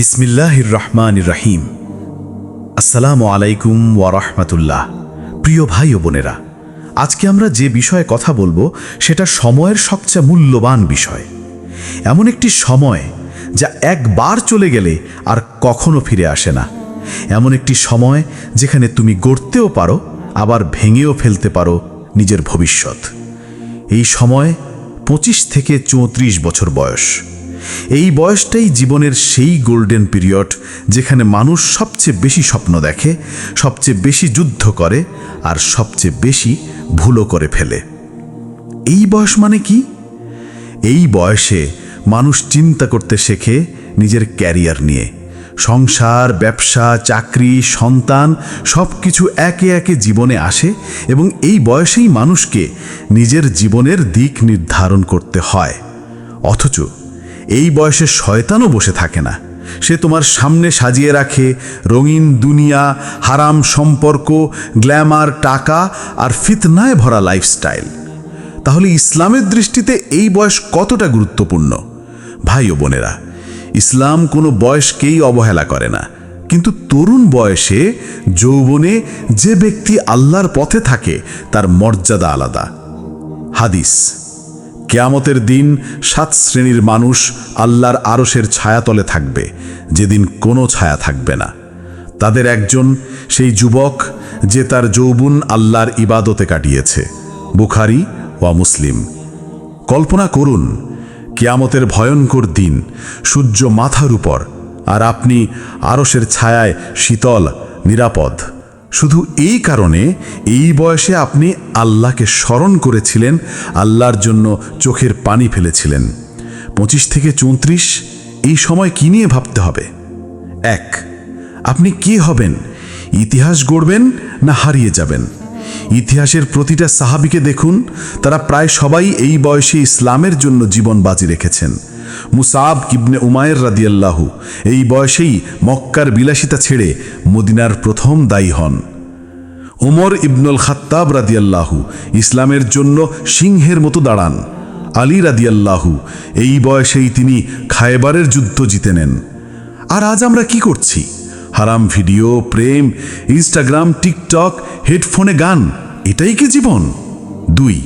বিসমিল্লাহির রহমানির রহিম। আসসালামু আলাইকুম ওয়া রাহমাতুল্লাহ। প্রিয় ভাই ও বোনেরা, আজকে আমরা যে বিষয়ে কথা বলবো সেটা সময়ের সবচেয়ে মূল্যবান বিষয়। এমন একটি সময় যা একবার চলে গেলে আর কখনো ফিরে আসে না। এমন একটি সময় যেখানে তুমি গড়তেও পারো, আবার ভেঙেও ফেলতে পারো নিজের ভবিষ্যৎ। এই সময় 25 থেকে 34 বছর বয়স। এই বয়সটাই জীবনের সেই গোল্ডেন পিরিয়ড যেখানে মানুষ সবচেয়ে বেশি স্বপ্ন দেখে, সবচেয়ে বেশি যুদ্ধ করে, আর সবচেয়ে বেশি ভুলও করে ফেলে। এই বয়স মানে কি? এই বয়সে মানুষ চিন্তা করতে শেখে নিজের ক্যারিয়ার নিয়ে। সংসার, ব্যবসা, চাকরি, সন্তান সব কিছু একে একে জীবনে আসে এবং এই বয়সেই মানুষকে নিজের জীবনের দিক নির্ধারণ করতে হয়। অথচ এই বয়সে শয়তানও বসে থাকে না। সে তোমার সামনে সাজিয়ে রাখে রঙিন দুনিয়া, হারাম সম্পর্ক, গ্ল্যামার, টাকা আর ফিতনায় ভরা লাইফস্টাইল। তাহলে ইসলামের দৃষ্টিতে এই বয়স কতটা গুরুত্বপূর্ণ? ভাই ও বোনেরা, ইসলাম কোনো বয়সকেই অবহেলা করে না, কিন্তু তরুণ বয়সে, যৌবনে যে ব্যক্তি আল্লাহর পথে থাকে তার মর্যাদা আলাদা। হাদিস: কিয়ামতের দিন 7 শ্রেণীর মানুষ আল্লাহর আরশের ছায়াতলে থাকবে, যেদিন কোনো ছায়া থাকবে না। তাদের একজন সেই যুবক যে তার যৌবন আল্লাহর ইবাদতে কাটিয়েছে। বুখারী ওয়া মুসলিম। কল্পনা করুন, কিয়ামতের ভয়ঙ্কর দিন, সূর্য মাথার উপর, আর আপনি আরশের ছায়ায় শীতল, নিরাপদ। শুধু এই কারণে এই বয়সে আপনি আল্লাহকে স্মরণ করেছিলেন, আল্লাহর জন্য চোখের পানি ফেলেছিলেন। 25 থেকে 34 এই সময় কি নিয়ে ভাবতে হবে? 1. আপনি কে হবেন? ইতিহাস গড়বেন না হারিয়ে যাবেন? ইতিহাসের প্রতিটা সাহাবীকে দেখুন, তারা প্রায় সবাই এই বয়সে ইসলামের জন্য জীবন বাজি রেখেছেন। মুসাব ইবনে উমায়ের রাদিয়াল্লাহু এই বয়সেই মক্কার বিলাসিতা ছেড়ে মদিনার প্রথম দায়ী হন। ওমর ইবনুল খাত্তাব রাদিয়াল্লাহু ইসলামের জন্য সিংহের মতো দাঁড়ান। আলী রাদিয়াল্লাহু এই বয়সেই তিনি খায়বারের যুদ্ধ জিতে নেন। আর আজ আমরা কি করছি? হারাম ভিডিও, প্রেম, ইনস্টাগ্রাম, টিকটক, হেডফোনে গান, এটাই কি জীবন? 2.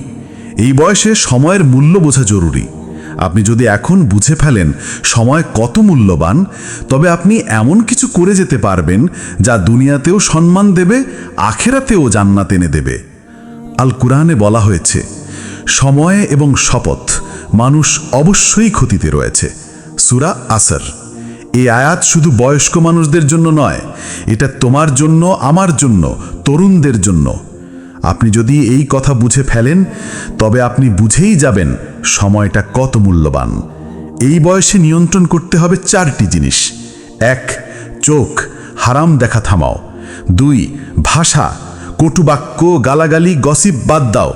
এই বয়সে সময়ের মূল্য বোঝা জরুরি। আপনি যদি এখন বুঝে ফেলেন সময় কত মূল্যবান, তবে আপনি এমন কিছু করে যেতে পারবেন যা দুনিয়াতেও সম্মান দেবে, আখেরাতেও জান্নাত এনে দেবে। আল কুরআনে বলা হয়েছে, সময় এবং শপথ, মানুষ অবশ্যই ক্ষতিতে রয়েছে। সূরা আসর। এই আয়াত শুধু বয়স্ক মানুষদের জন্য নয়, এটা তোমার জন্য, আমার জন্য, তরুণদের জন্য। আপনি যদি এই কথা বুঝে ফেলেন, তবে আপনি বুঝেই যাবেন সময়টা কত মূল্যবান। এই বয়সে নিয়ন্ত্রণ করতে হবে 4টি জিনিস। 1. চোখ, হারাম দেখা থামাও। 2. ভাষা, কটুবাক্য, গালাগালি, গসিপ বাদ দাও।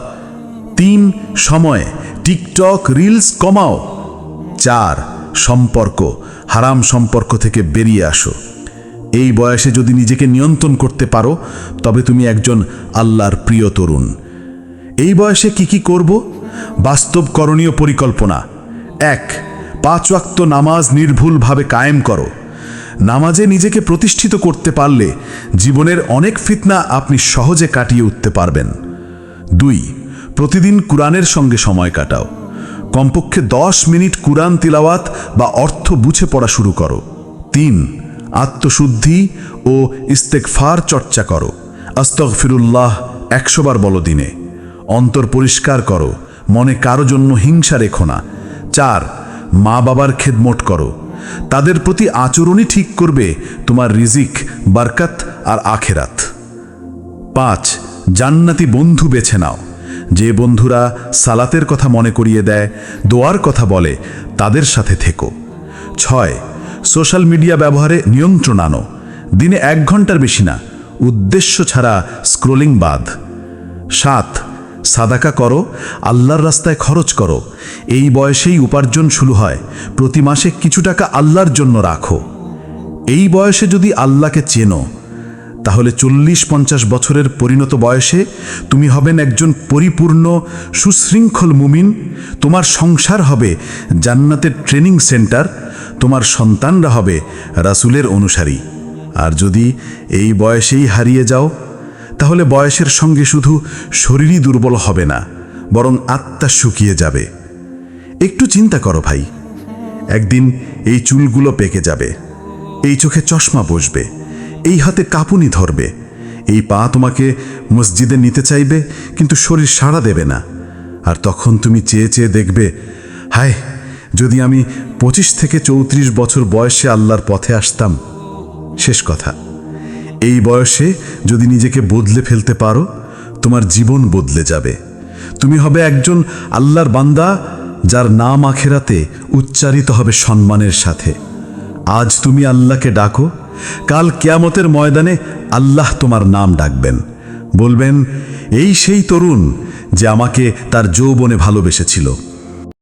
3. সময়, টিকটক, রিলস কমাও। 4. সম্পর্ক, হারাম সম্পর্ক থেকে বেরিয়ে আসো। এই বয়সে যদি নিজেকে নিয়ন্ত্রণ করতে পারো, তবে তুমি একজন আল্লাহর প্রিয় তরুণ। এই বয়সে কি করব? বাস্তব করণীয় পরিকল্পনা। 1. 5 ওয়াক্ত নামাজ নির্ভুলভাবে কায়েম করো। নামাজে নিজেকে প্রতিষ্ঠিত করতে পারলে জীবনের অনেক ফিতনা আপনি সহজে কাটিয়ে উঠতে পারবেন। 2. প্রতিদিন কুরআনের সঙ্গে সময় কাটাও। কমপক্ষে 10 মিনিট কুরআন তিলাওয়াত বা অর্থ বুঝে পড়া শুরু করো। 3. আত্মশুদ্ধি ও ইস্তেগফার চর্চা করো। আস্তাগফিরুল্লাহ 100 বার বলো দিনে। অন্তর পরিষ্কার করো, মনে কারো জন্য হিংসা রেখো না। 4. মা বাবার খেদমত করো। তাদের প্রতি আচরণই ঠিক করবে তোমার রিজিক, বরকত আর আখেরাত। 5. জান্নাতি বন্ধু বেছে নাও। যে বন্ধুরা সালাতের কথা মনে করিয়ে দেয়, দোয়ার কথা বলে, তাদের সাথে থেকো। 6. সোশ্যাল মিডিয়া ব্যবহারে নিয়ন্ত্রণ আনো। দিনে 1 ঘন্টার বেশি না, উদ্দেশ্য ছাড়া স্ক্রোলিং বাদ। 7. সাদাকা করো, আল্লাহর রাস্তায় খরচ করো। এই বয়সেই উপার্জন শুরু হয়। প্রতি মাসে কিছু টাকা আল্লাহর জন্য রাখো। এই বয়সে যদি আল্লাহকে চেনো, তাহলে 40-50 বছরের পরিণত বয়সে তুমি হবেন একজন পরিপূর্ণ সুশৃঙ্খল মুমিন। তোমার সংসার হবে জান্নাতের ট্রেনিং সেন্টার, তোমার সন্তানরা হবে রাসূলের অনুসারী। আর যদি এই বয়সেই হারিয়ে যাও, তাহলে বয়সের সঙ্গে শুধু শরীরই দুর্বল হবে না, বরং আত্মা শুকিয়ে যাবে। একটু চিন্তা করো ভাই, একদিন এই চুলগুলো পেকে যাবে, এই চোখে চশমা বসবে, এই হাতে কাঁপুনি ধরবে, এই পা তোমাকে মসজিদে নিতে চাইবে কিন্তু শরীর সাড়া দেবে না। আর তখন তুমি চেয়ে চেয়ে দেখবে, হায় যদি আমি 25 থেকে 34 বছর বয়সে আল্লাহর পথে আসতাম। শেষ কথা, এই বয়সে যদি নিজেকে বদলে ফেলতে পারো, তোমার জীবন বদলে যাবে। তুমি হবে একজন আল্লাহর বান্দা, যার নাম আখিরাতে উচ্চারিত হবে সম্মানের সাথে। আজ তুমি আল্লাহকে ডাকো, কাল কিয়ামতের ময়দানে আল্লাহ তোমার নাম ডাকবেন, বলবেন, এই সেই তরুণ যে আমাকে তার যৌবনে ভালোবেসেছিল।